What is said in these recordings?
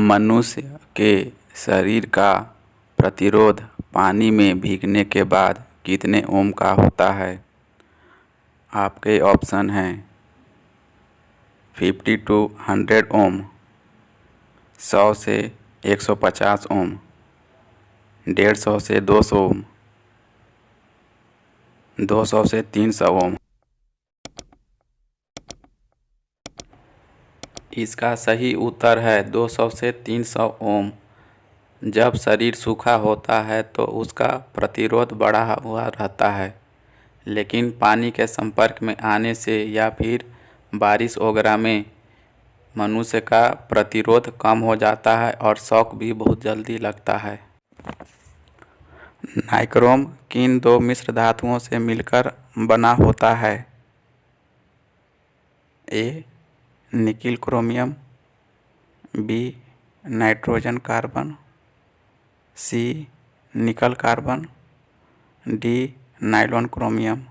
मनुष्य के शरीर का प्रतिरोध पानी में भीगने के बाद कितने ओम का होता है? आपके ऑप्शन हैं 50 to 100 ओम, 100 से 150 ओम, 150 से 200 ओम, 200 से 300 ओम। इसका सही उत्तर है 200 से 300 ओम। जब शरीर सूखा होता है तो उसका प्रतिरोध बढ़ा हुआ रहता है, लेकिन पानी के संपर्क में आने से या फिर बारिश वगैरह में मनुष्य का प्रतिरोध कम हो जाता है और शॉक भी बहुत जल्दी लगता है। नाइक्रोम किन दो मिश्र धातुओं से मिलकर बना होता है? A nickel chromium, B nitrogen carbon, C nickel carbon, D nylon chromium.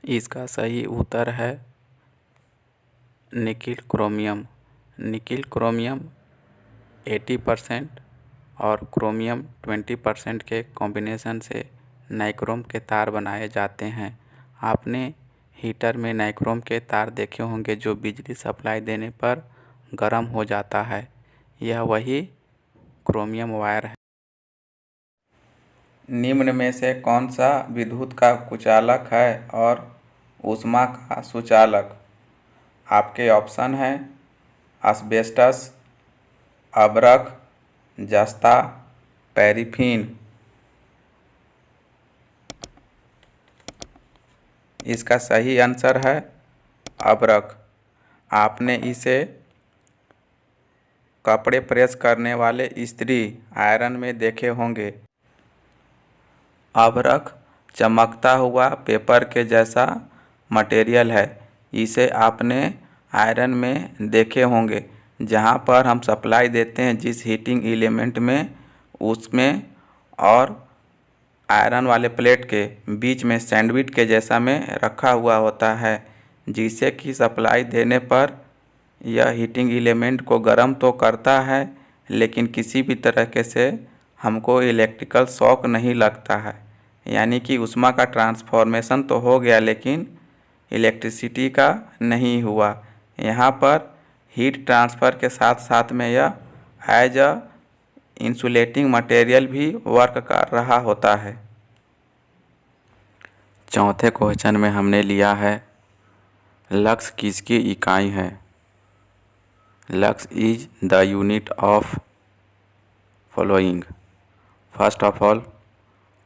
इसका सही उत्तर है निकिल क्रोमियम। निकिल क्रोमियम 80% और क्रोमियम 20% के कॉम्बिनेशन से नाइक्रोम के तार बनाए जाते हैं। आपने हीटर में नाइक्रोम के तार देखे होंगे जो बिजली सप्लाई देने पर गर्म हो जाता है। यह वही क्रोमियम वायर है। निम्न में से कौन सा विद्युत का कुचालक है और ऊष्मा का सुचालक? आपके ऑप्शन हैं एस्बेस्टस, अबरख, जस्ता, पैराफिन। इसका सही आंसर है अबरख। आपने इसे कपड़े प्रेस करने वाले इस्त्री आयरन में देखे होंगे। अबरख चमकता हुआ पेपर के जैसा मटेरियल है। इसे आपने आयरन में देखे होंगे, जहां पर हम सप्लाई देते हैं जिस हीटिंग एलिमेंट में, उसमें और आयरन वाले प्लेट के बीच में सैंडविच के जैसा में रखा हुआ होता है, जिससे कि सप्लाई देने पर यह हीटिंग एलिमेंट को गर्म तो करता है, लेकिन किसी भी तरीके से हमको इलेक्ट्रिकल शॉक नहीं लगता है। यानी कि ऊष्मा का ट्रांसफॉर्मेशन तो हो गया लेकिन इलेक्ट्रिसिटी का नहीं हुआ। यहाँ पर हीट ट्रांसफ़र के साथ साथ में यह एज अ इंसुलेटिंग मटेरियल भी वर्क कर रहा होता है। चौथे क्वेश्चन में हमने लिया है लक्स किसकी इकाई है? Lux is the unit of following. First of all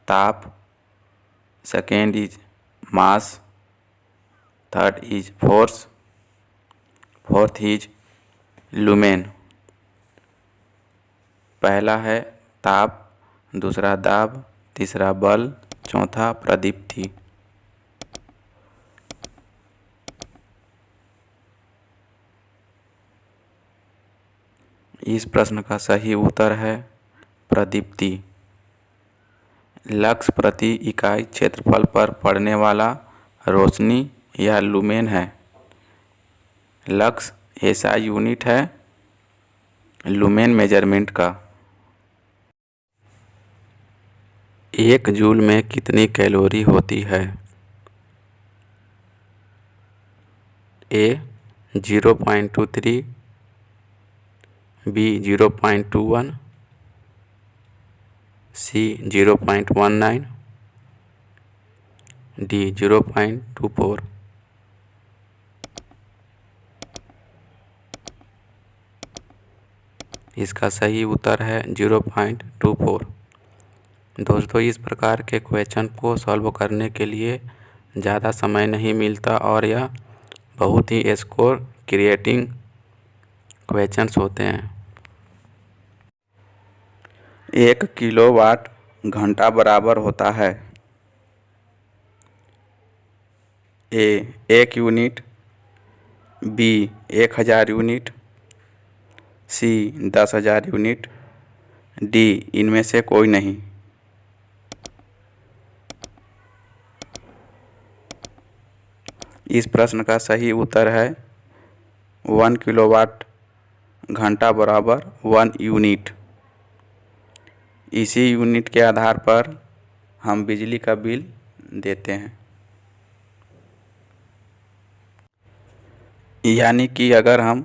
ताप, second is mass, third is force, fourth is lumen. पहला है ताप, दूसरा दाब, तीसरा बल, चौथा प्रदीप्ति। इस प्रश्न का सही उत्तर है प्रदीप्ति। लक्स प्रति इकाई क्षेत्रफल पर पड़ने वाला रोशनी यह लुमेन है। लक्स ऐसा यूनिट है लुमेन मेजरमेंट का। 1 जूल में कितनी कैलोरी होती है? ए 0.23, बी 0.21, सी 0.19, डी 0.24। इसका सही उत्तर है 0.24। दोस्तों, इस प्रकार के क्वेश्चन को सॉल्व करने के लिए ज़्यादा समय नहीं मिलता और यह बहुत ही स्कोर क्रिएटिंग क्वेश्चंस होते हैं। 1 किलोवाट घंटा बराबर होता है ए 1 यूनिट, बी 1000 यूनिट, सी 10,000 यूनिट, डी इनमें से कोई नहीं। इस प्रश्न का सही उत्तर है 1 किलोवाट घंटा बराबर 1 यूनिट। इसी यूनिट के आधार पर हम बिजली का बिल देते हैं। यानी कि अगर हम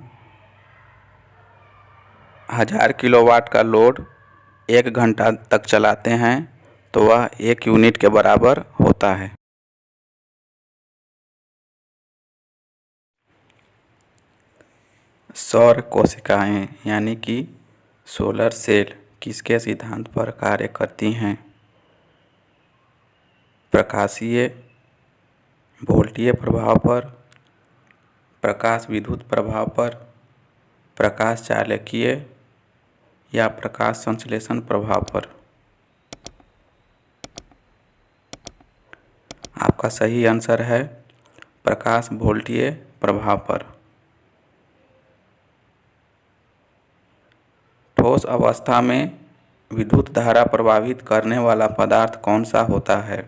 1000 किलोवाट का लोड 1 घंटा तक चलाते हैं तो वह 1 यूनिट के बराबर होता है। सौर कोशिकाएं यानी कि सोलर सेल किसके सिद्धांत पर कार्य करती हैं? प्रकाशीय वोल्टीय प्रभाव पर, प्रकाश विद्युत प्रभाव पर, प्रकाश चालकीय या प्रकाश संश्लेषण प्रभाव पर। आपका सही आंसर है प्रकाश वोल्टीय प्रभाव पर। ठोस अवस्था में विद्युत धारा प्रवाहित करने वाला पदार्थ कौन सा होता है?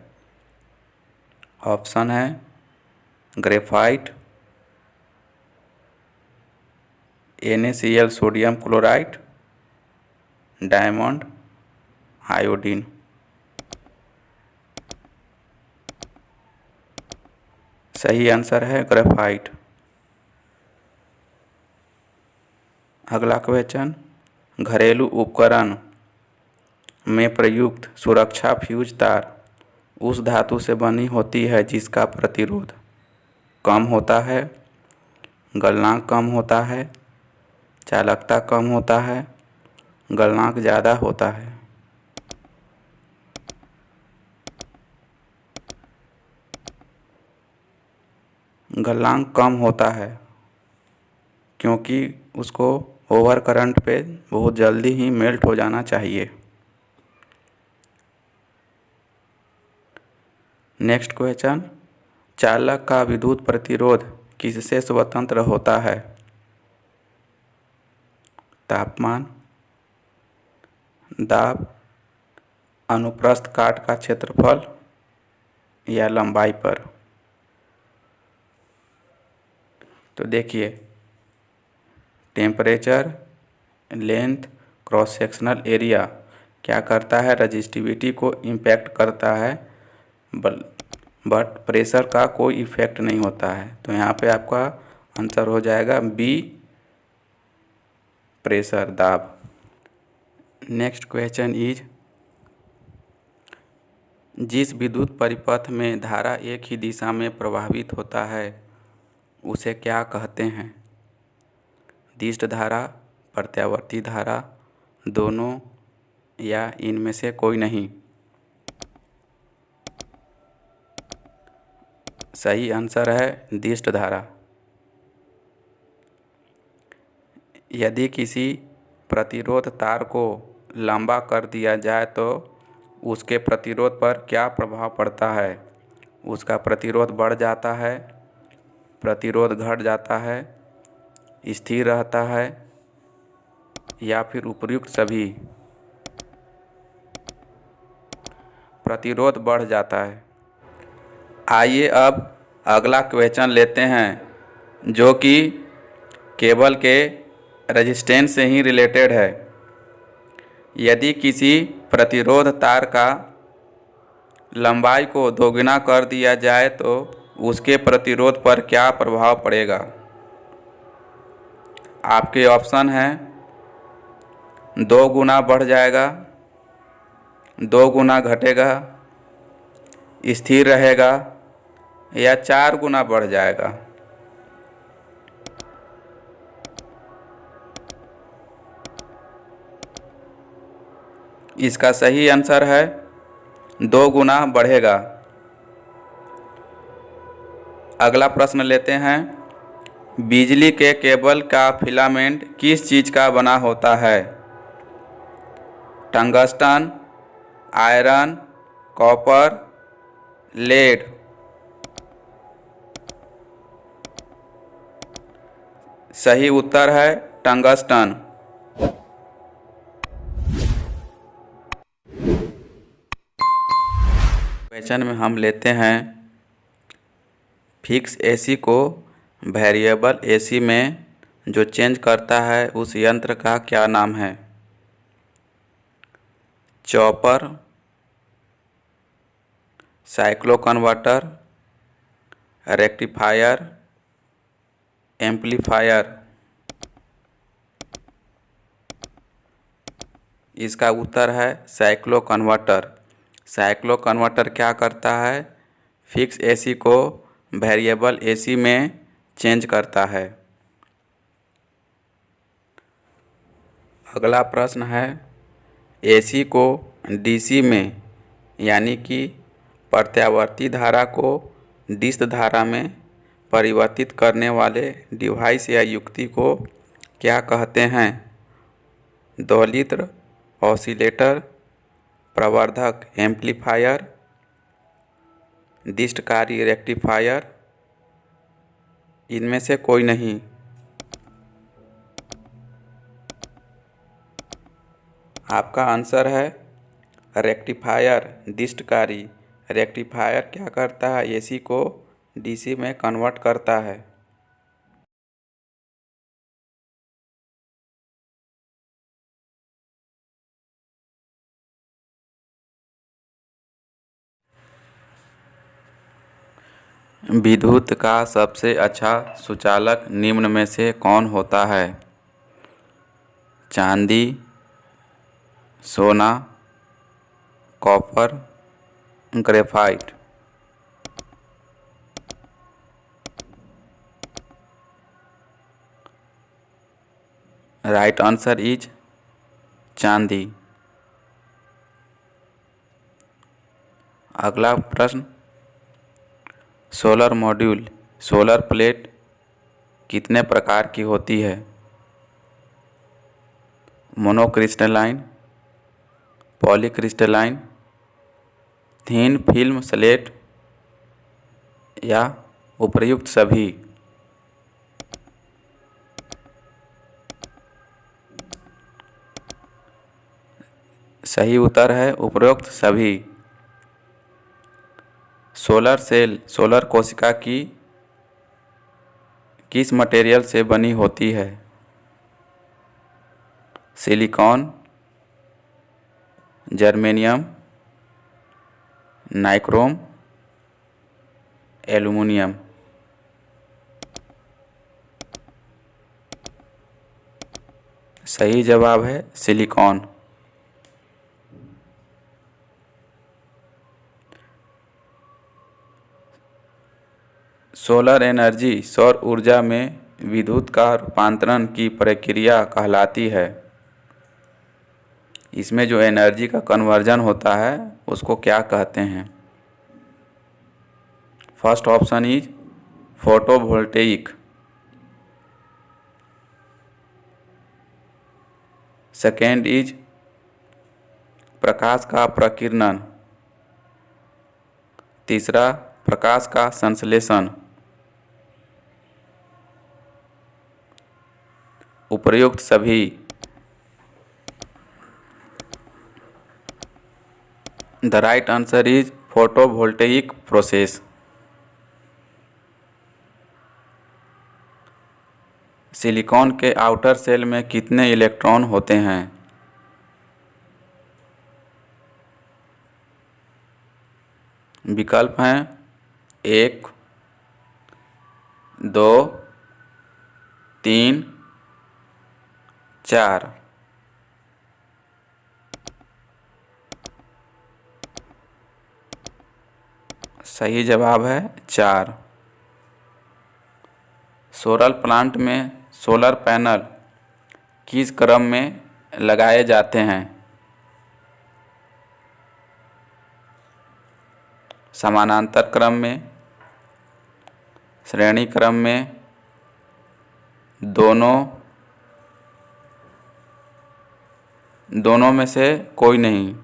ऑप्शन है graphite, NaCl sodium chloride, diamond, iodine. सही आंसर है ग्रेफाइट। अगला क्वेश्चन, घरेलू उपकरण में प्रयुक्त सुरक्षा फ्यूज तार उस धातु से बनी होती है जिसका प्रतिरोध कम होता है, गलनांक कम होता है, चालकता कम होता है, गलनांक ज़्यादा होता है। गलनांक कम होता है क्योंकि उसको ओवर करंट पे बहुत जल्दी ही मेल्ट हो जाना चाहिए। नेक्स्ट क्वेश्चन, चालक का विद्युत प्रतिरोध किससे स्वतंत्र होता है? तापमान, दाब, अनुप्रस्थ काट का क्षेत्रफल या लंबाई पर। तो देखिए, temperature, length, cross sectional area क्या करता है? रजिस्टिविटी को इम्पैक्ट करता है, बट प्रेशर का कोई इफेक्ट नहीं होता है। तो यहाँ पे आपका आंसर हो जाएगा बी, प्रेशर, दाब। नेक्स्ट क्वेश्चन इज, जिस विद्युत परिपथ में धारा एक ही दिशा में प्रवाहित होता है उसे क्या कहते हैं? दिष्ट धारा, प्रत्यावर्ती धारा, दोनों या इनमें से कोई नहीं? सही आंसर है दिष्ट धारा। यदि किसी प्रतिरोध तार को लंबा कर दिया जाए तो उसके प्रतिरोध पर क्या प्रभाव पड़ता है? उसका प्रतिरोध बढ़ जाता है, प्रतिरोध घट जाता है, स्थिर रहता है या फिर उपयुक्त सभी? प्रतिरोध बढ़ जाता है। आइए अब अगला क्वेश्चन लेते हैं जो कि केबल के रेजिस्टेंस से ही रिलेटेड है। यदि किसी प्रतिरोध तार का लंबाई को दोगुना कर दिया जाए तो उसके प्रतिरोध पर क्या प्रभाव पड़ेगा? आपके ऑप्शन हैं 2 गुना बढ़ जाएगा, 2 गुना घटेगा, स्थिर रहेगा या 4 गुना बढ़ जाएगा। इसका सही आंसर है 2 गुना बढ़ेगा। अगला प्रश्न लेते हैं, बिजली के केबल का फिलामेंट किस चीज़ का बना होता है? Tungsten, iron, copper, lead. सही उत्तर है टंगस्टन। क्वेश्चन में हम लेते हैं फिक्स एसी को वेरिएबल एसी में जो चेंज करता है उस यंत्र का क्या नाम है? Chopper, cyclo converter, rectifier, amplifier. इसका उत्तर है साइक्लो कन्वर्टर। साइक्लो कन्वर्टर क्या करता है? फिक्स एसी को वेरिएबल एसी में चेंज करता है। अगला प्रश्न है, एसी को डीसी में यानी कि प्रत्यावर्ती धारा को डिस्क धारा में परिवर्तित करने वाले डिवाइस या युक्ति को क्या कहते हैं? दोलित्र, ऑसिलेटर, प्रवर्धक एम्पलीफायर, डिस्टकारी रेक्टिफायर, इनमें से कोई नहीं। आपका आंसर है रेक्टिफायर, डिस्टकारी। रेक्टिफायर क्या करता है? एसी को डीसी में कन्वर्ट करता है। विद्युत का सबसे अच्छा सुचालक निम्न में से कौन होता है? चांदी, सोना, copper, graphite. Right answer is चांदी। अगला प्रश्न, सोलर मॉड्यूल, सोलर प्लेट कितने प्रकार की होती है? Monocrystalline, polycrystalline, thin film slate या उपर्युक्त सभी? सही उत्तर है उपरोक्त सभी। सोलर सेल, सोलर कोशिका की किस मटेरियल से बनी होती है? Silicon, germanium, nichrome, aluminium. सही जवाब है सिलिकॉन। सोलर एनर्जी, सौर ऊर्जा में विद्युत का रूपांतरण की प्रक्रिया कहलाती है। इसमें जो एनर्जी का कन्वर्जन होता है उसको क्या कहते हैं? First option is photovoltaic, second is प्रकाश का प्रकीर्णन, तीसरा प्रकाश का संश्लेषण, उपर्युक्त सभी। The right answer is photovoltaic process. Silicon के आउटर सेल में कितने इलेक्ट्रॉन होते हैं? विकल्प हैं 1, 2, 3, 4। सही जवाब है 4। सोलर प्लांट में सोलर पैनल किस क्रम में लगाए जाते हैं? समानांतर क्रम में, श्रेणी क्रम में, दोनों में से कोई नहीं।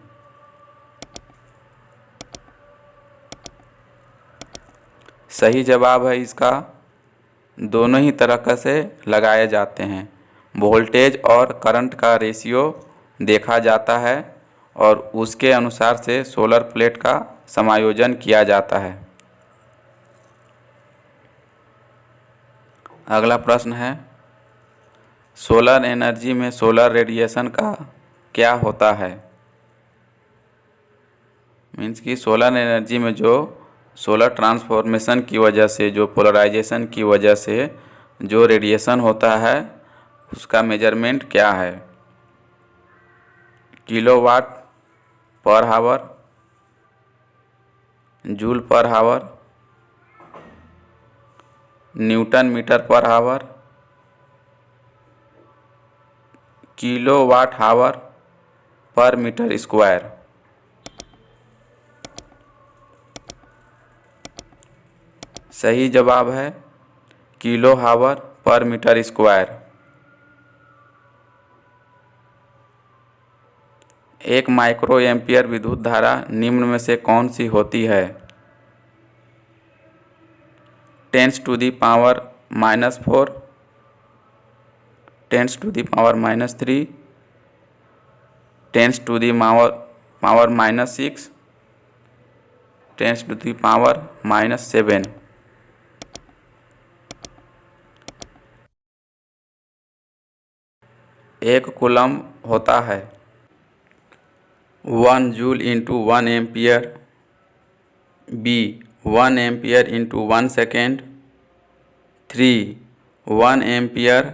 सही जवाब है इसका दोनों ही तरह से लगाए जाते हैं। वोल्टेज और करंट का रेशियो देखा जाता है और उसके अनुसार से सोलर प्लेट का समायोजन किया जाता है। अगला प्रश्न है, सोलर एनर्जी में सोलर रेडिएशन का क्या होता है। मीन्स कि सोलर एनर्जी में जो सोलर ट्रांसफॉर्मेशन की वजह से, जो पोलराइजेशन की वजह से जो रेडिएशन होता है उसका मेजरमेंट क्या है। किलोवाट पर हावर, जूल पर हावर, न्यूटन मीटर पर हावर, किलोवाट हावर पर मीटर स्क्वायर। सही जवाब है किलो हावर पर मीटर स्क्वायर। एक माइक्रो एम्पियर विद्युत धारा निम्न में से कौन सी होती है। 10⁻⁻⁴, 10⁻⁻3, 10⁻⁻⁻⁻6, 10⁻⁻⁷। एक कूलम होता है 1 joule into 1 ampere, B 1 ampere into 1 second, 3 1 ampere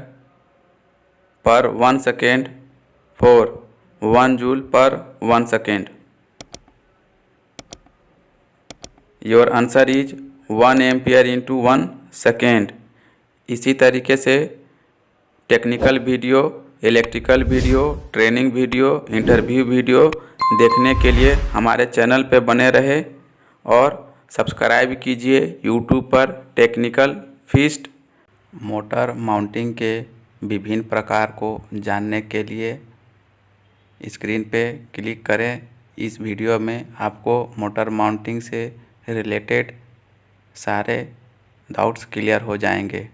per 1 second, 4 1 joule per 1 second. Your answer is 1 ampere into 1 second. इसी तरीके से technical video, electrical video, training video, interview video देखने के लिए हमारे चैनल पे बने रहे और सब्सक्राइब कीजिए यूट्यूब पर टेक्निकल फीस्ट। मोटर माउंटिंग के विभिन्न प्रकार को जानने के लिए स्क्रीन पे क्लिक करें। इस वीडियो में आपको मोटर माउंटिंग से रिलेटेड सारे डाउट्स क्लियर हो जाएंगे।